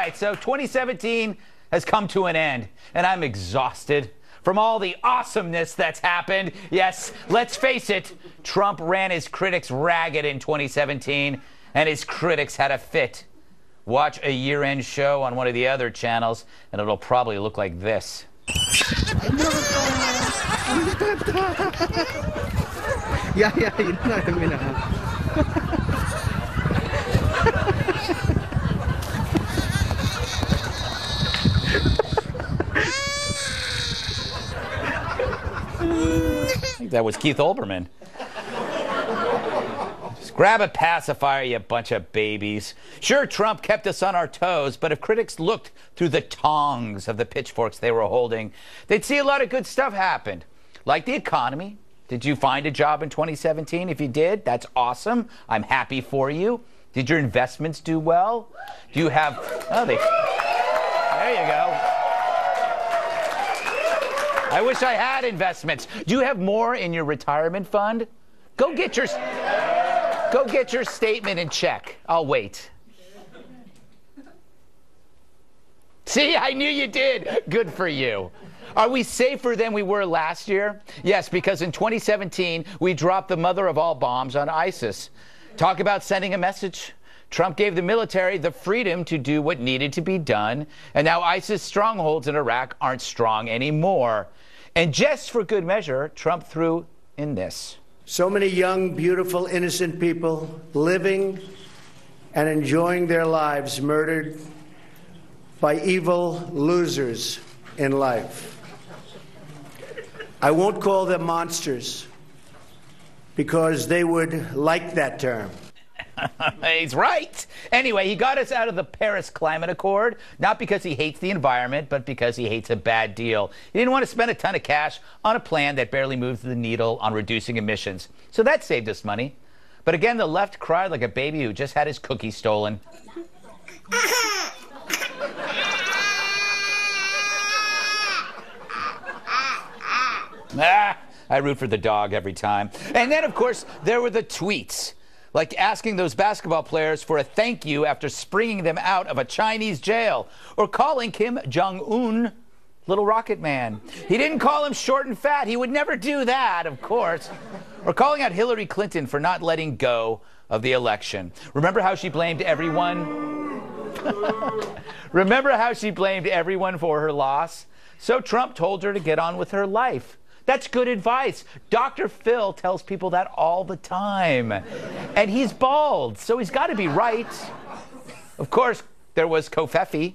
right, so 2017 has come to an end, and I'm exhausted from all the awesomeness that's happened. Yes, let's face it, Trump ran his critics ragged in 2017, and his critics had a fit. Watch a year-end show on one of the other channels, and it'll probably look like this. Yeah, you know what I mean. I think that was Keith Olbermann. Just grab a pacifier, you bunch of babies. Sure, Trump kept us on our toes, but if critics looked through the tongs of the pitchforks they were holding, they'd see a lot of good stuff happened. Like the economy. Did you find a job in 2017? If you did, that's awesome. I'm happy for you. Did your investments do well? Do you have... Oh, there you go. I wish I had investments. Do you have more in your retirement fund? Go get your statement and check. I'll wait. See, I knew you did. Good for you. Are we safer than we were last year? Yes, because in 2017, we dropped the mother of all bombs on ISIS. Talk about sending a message. Trump gave the military the freedom to do what needed to be done, and now ISIS strongholds in Iraq aren't strong anymore. And just for good measure, Trump threw in this. So many young, beautiful, innocent people living and enjoying their lives murdered by evil losers in life. I won't call them monsters because they would like that term. He's right. Anyway, he got us out of the Paris Climate Accord, not because he hates the environment, but because he hates a bad deal. He didn't want to spend a ton of cash on a plan that barely moves the needle on reducing emissions. So that saved us money. But again, the left cried like a baby who just had his cookie stolen. I root for the dog every time. And then, of course, there were the tweets. Like asking those basketball players for a thank you after springing them out of a Chinese jail, or calling Kim Jong-un Little Rocket Man. He didn't call him short and fat. He would never do that, of course. Or calling out Hillary Clinton for not letting go of the election. Remember how she blamed everyone? Remember how she blamed everyone for her loss? So Trump told her to get on with her life. That's good advice. Dr. Phil tells people that all the time. And he's bald, so he's got to be right. Of course, there was Kofefi.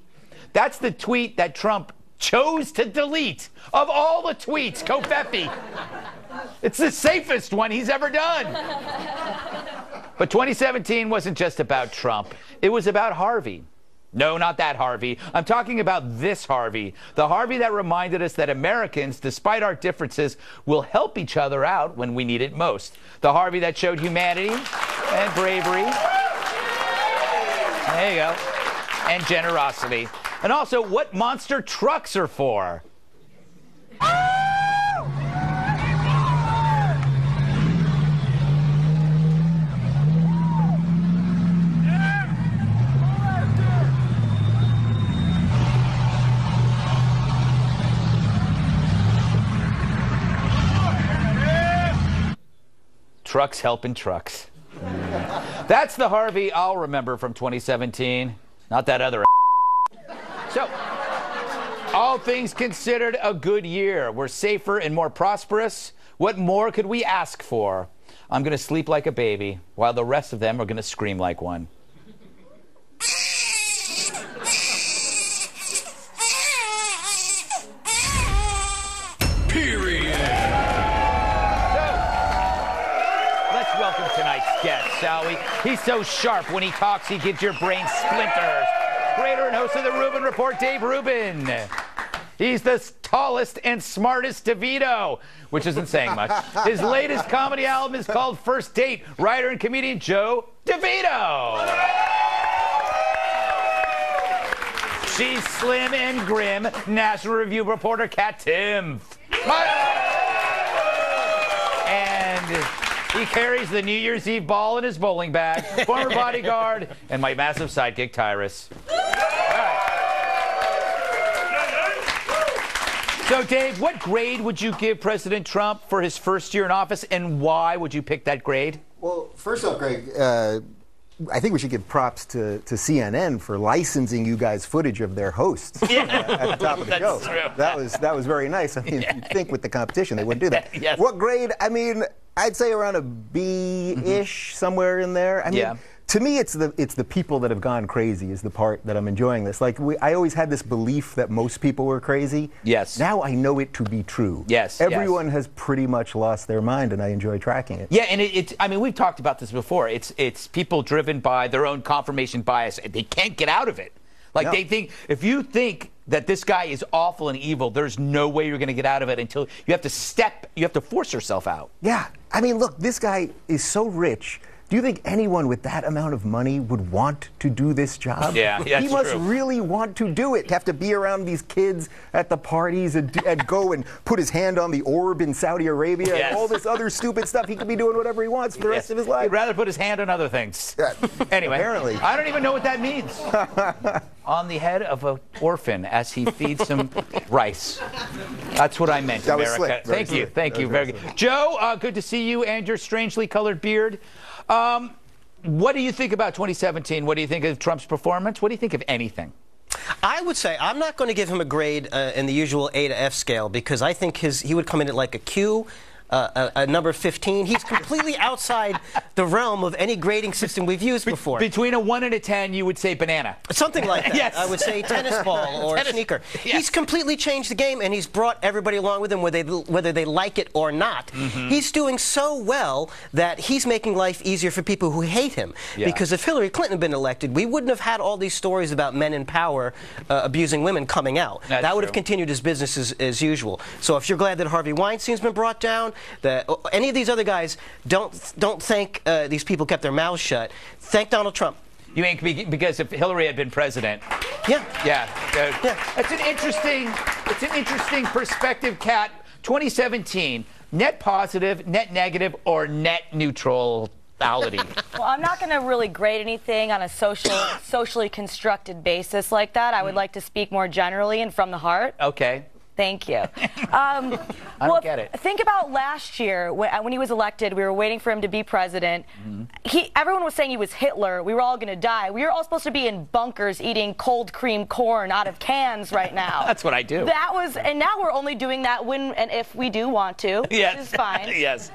That's the tweet that Trump chose to delete. Of all the tweets, Kofefi. It's the safest one he's ever done. But 2017 wasn't just about Trump. It was about Harvey. No, not that Harvey. I'm talking about this Harvey. The Harvey that reminded us that Americans, despite our differences, will help each other out when we need it most. The Harvey that showed humanity and bravery. There you go. And generosity. And also what monster trucks are for. Trucks helping trucks. That's the Harvey I'll remember from 2017. Not that other. So, all things considered, a good year. We're safer and more prosperous. What more could we ask for? I'm going to sleep like a baby, while the rest of them are going to scream like one. Welcome tonight's guest, shall we? He's so sharp when he talks, he gives your brain splinters. Creator and host of the Rubin Report, Dave Rubin. He's the tallest and smartest DeVito, which isn't saying much. His latest comedy album is called First Date. Writer and comedian Joe DeVito. She's slim and grim. National Review reporter Kat Tim. And he carries the New Year's Eve ball in his bowling bag. Former bodyguard and my massive sidekick, Tyrus. All right. So, Dave, what grade would you give President Trump for his first year in office, and why would you pick that grade? Well, first off, Greg, I think we should give props to CNN for licensing you guys footage of their hosts at the top of the show. True. That was very nice. I mean, you'd think with the competition they wouldn't do that. Yes. What grade? I mean, I'd say around a B-ish, somewhere in there. I mean, to me, it's the people that have gone crazy is the part that I'm enjoying this. Like, I always had this belief that most people were crazy. Yes. Now I know it to be true. Yes. Everyone has pretty much lost their mind, and I enjoy tracking it. Yeah, and I mean, we've talked about this before. It's people driven by their own confirmation bias. They can't get out of it. Like, they think, if you think that this guy is awful and evil, there's no way you're going to get out of it until you have to force yourself out. Yeah. I mean, look, this guy is so rich. Do you think anyone with that amount of money would want to do this job? Yeah, he must really want to do it. Have to be around these kids at the parties and go and put his hand on the orb in Saudi Arabia and all this other stupid stuff. He could be doing whatever he wants for the rest of his life. He'd rather put his hand on other things. Anyway, apparently. I don't even know what that means. On the head of an orphan as he feeds him rice. That's what I meant, that America. Was slick. Thank you. Thank you. Very good. Joe, good to see you and your strangely colored beard. What do you think about 2017? What do you think of Trump's performance? What do you think of anything? I would say I'm not going to give him a grade in the usual A to F scale because I think he would come in at like a Q, a number 15. He's completely outside the realm of any grading system we've used before. Between a 1 and a 10, you would say banana. Something like that. Yes. I would say tennis ball or sneaker. Yes. He's completely changed the game, and he's brought everybody along with him, whether they like it or not. He's doing so well that he's making life easier for people who hate him. Yeah. Because if Hillary Clinton had been elected, we wouldn't have had all these stories about men in power abusing women coming out. That would have continued as business as usual. So if you're glad that Harvey Weinstein's been brought down, that any of these other guys don't thank these people kept their mouths shut. Thank Donald Trump. You mean because if Hillary had been president? Yeah. Yeah. It's an interesting perspective, Kat. 2017, net positive, net negative, or net neutrality? Well, I'm not going to really grade anything on a socially constructed basis like that. I would like to speak more generally and from the heart. Okay. Thank you. I don't get it. Think about last year when he was elected. We were waiting for him to be president. Everyone was saying he was Hitler. We were all going to die. We were all supposed to be in bunkers eating cold cream corn out of cans right now. That's what I do. And now we're only doing that when and if we do want to, which is fine. Yes.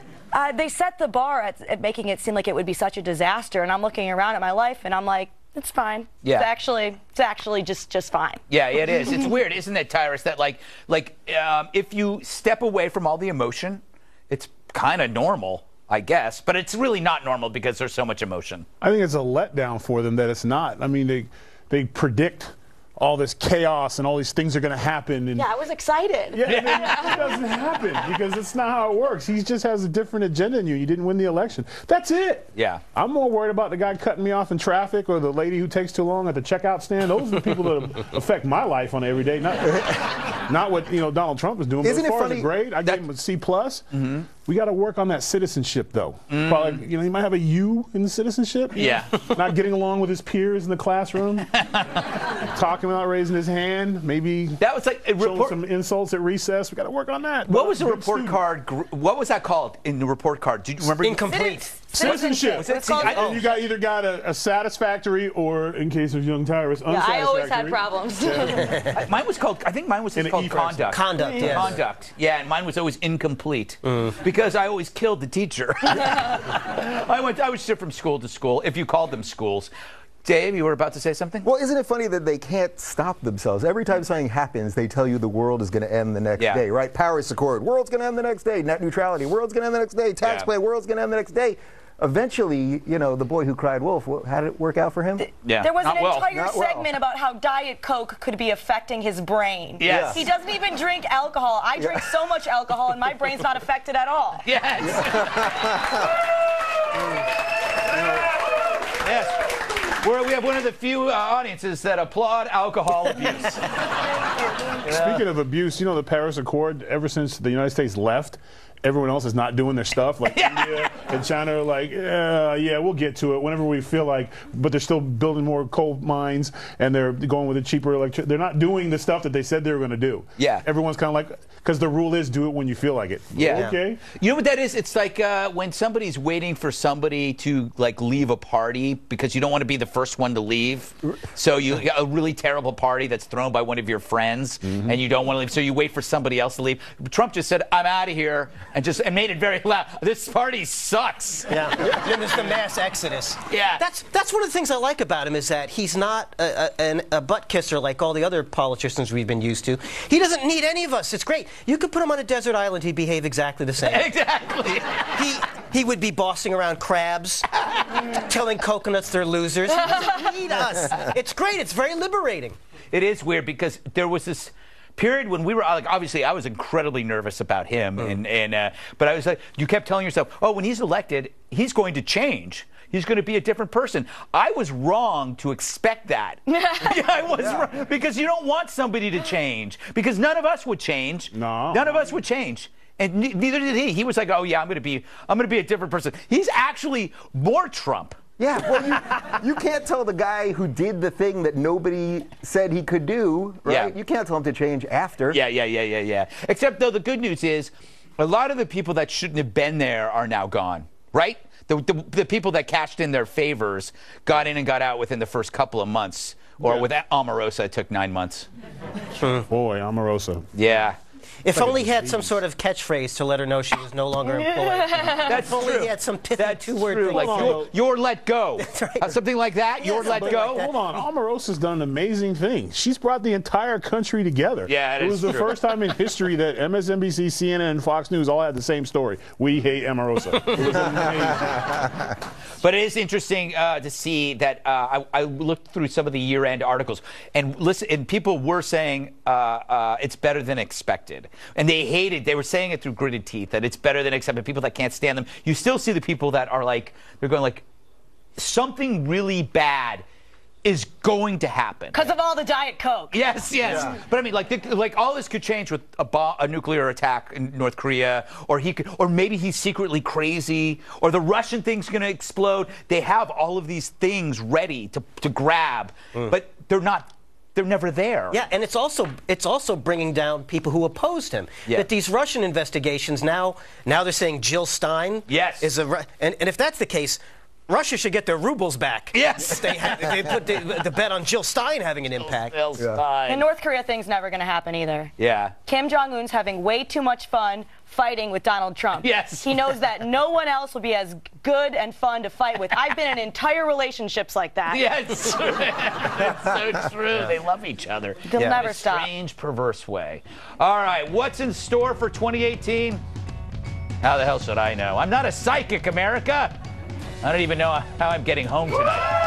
They set the bar at making it seem like it would be such a disaster, and I'm looking around at my life and I'm like, it's fine. Yeah. It's actually just fine. Yeah, it is. It's weird, isn't it, Tyrus, that if you step away from all the emotion, it's kind of normal, I guess, but it's really not normal because there's so much emotion. I think it's a letdown for them that it's not. I mean, they predict all this chaos and all these things are going to happen. And yeah, I was excited. Yeah, and it doesn't happen because it's not how it works. He just has a different agenda than you. You didn't win the election. That's it. Yeah. I'm more worried about the guy cutting me off in traffic or the lady who takes too long at the checkout stand. Those are the people that affect my life on a everyday. Not what Donald Trump is doing. But Isn't as far it funny? as a grade, I gave him a C+. We got to work on that citizenship, though. Probably, he might have a U in the citizenship. Yeah. Not getting along with his peers in the classroom. Talking without raising his hand. Maybe that was like a showing some insults at recess. We got to work on that. What was the report card? What was that called in the report card? Do you remember? Incomplete. Citizenship. You either got a satisfactory or, in case of young Tyrus, unsatisfactory. I always had problems. Mine was called. I think mine was called conduct. Conduct. Yes. Conduct. Yeah, and mine was always incomplete because I always killed the teacher. I would shift from school to school, if you called them schools. Dave, you were about to say something? Well, isn't it funny that they can't stop themselves? Every time something happens, they tell you the world is going to end the next day, right? Paris Accord, world's going to end the next day. Net neutrality, world's going to end the next day. Tax play, world's going to end the next day. Eventually, the boy who cried wolf, how did it work out for him? There was an entire segment about how Diet Coke could be affecting his brain. Yes. He doesn't even drink alcohol. I drink so much alcohol, and my brain's not affected at all. Yes. Yes. We have one of the few audiences that applaud alcohol abuse. Speaking of abuse, the Paris Accord, ever since the United States left, everyone else is not doing their stuff. Like India, and China are like, yeah, we'll get to it whenever we feel like, but they're still building more coal mines, and they're going with a cheaper electric. They're not doing the stuff that they said they were going to do. Yeah. Everyone's kind of like, because the rule is do it when you feel like it. Yeah. Okay. You know what that is? It's like when somebody's waiting for somebody to like leave a party because you don't want to be the first one to leave. So you got a really terrible party that's thrown by one of your friends, and you don't want to leave. So you wait for somebody else to leave. Trump just said, "I'm out of here," and made it very loud. This party sucks. Yeah. Then there's the mass exodus. Yeah. That's one of the things I like about him is that he's not a butt kisser like all the other politicians we've been used to. He doesn't need any of us. It's great. You could put him on a desert island, he'd behave exactly the same. Exactly. He would be bossing around crabs, telling coconuts they're losers. He doesn't need us. It's great. It's very liberating. It is weird because there was this period when we were like, obviously I was incredibly nervous about him, but I was like, you kept telling yourself, oh, when he's elected, he's going to change. He's going to be a different person. I was wrong to expect that. I was wrong, because you don't want somebody to change, because none of us would change. No. None of us would change. And neither did he. He was like, oh yeah, I'm going to be a different person. He's actually more Trump. Yeah, well, you can't tell the guy who did the thing that nobody said he could do, right? Yeah. You can't tell him to change after. Yeah. Except, though, the good news is a lot of the people that shouldn't have been there are now gone, right? The people that cashed in their favors got in and got out within the first couple of months. Or with Omarosa, it took 9 months. Boy, Omarosa. Yeah. If only he had some sort of catchphrase to let her know she was no longer employed. That's if only true. he had some pithy That's two-word true. thing. Like you're let go. Right. Something like that. You're let go. Hold on, Omarosa's done an amazing thing. She's brought the entire country together. Yeah, it was the first time in history that MSNBC, CNN, and Fox News all had the same story. We hate Omarosa. It was amazing. But it is interesting to see that I looked through some of the year-end articles and people were saying it's better than expected, and they hated. They were saying it through gritted teeth that it's better than expected. People that can't stand them. You still see the people that are like they're going like something really bad is going to happen because of all the Diet Coke. Yes. Yeah. But I mean, like all this could change with a nuclear attack in North Korea, or maybe he's secretly crazy, or the Russian thing's going to explode. They have all of these things ready to grab, but they're not. They're never there. Yeah, and it's also bringing down people who opposed him. Yeah. That these Russian investigations now they're saying Jill Stein is and if that's the case, Russia should get their rubles back. Yes. If they put the bet on Jill Stein having an impact. Jill Stein. The North Korea thing's never going to happen either. Yeah. Kim Jong-un's having way too much fun fighting with Donald Trump. Yes. He knows that no one else will be as good and fun to fight with. I've been in entire relationships like that. Yeah, it's true. It's so true. They love each other. They'll never in a stop. strange, perverse way. All right, what's in store for 2018? How the hell should I know? I'm not a psychic, America. I don't even know how I'm getting home tonight.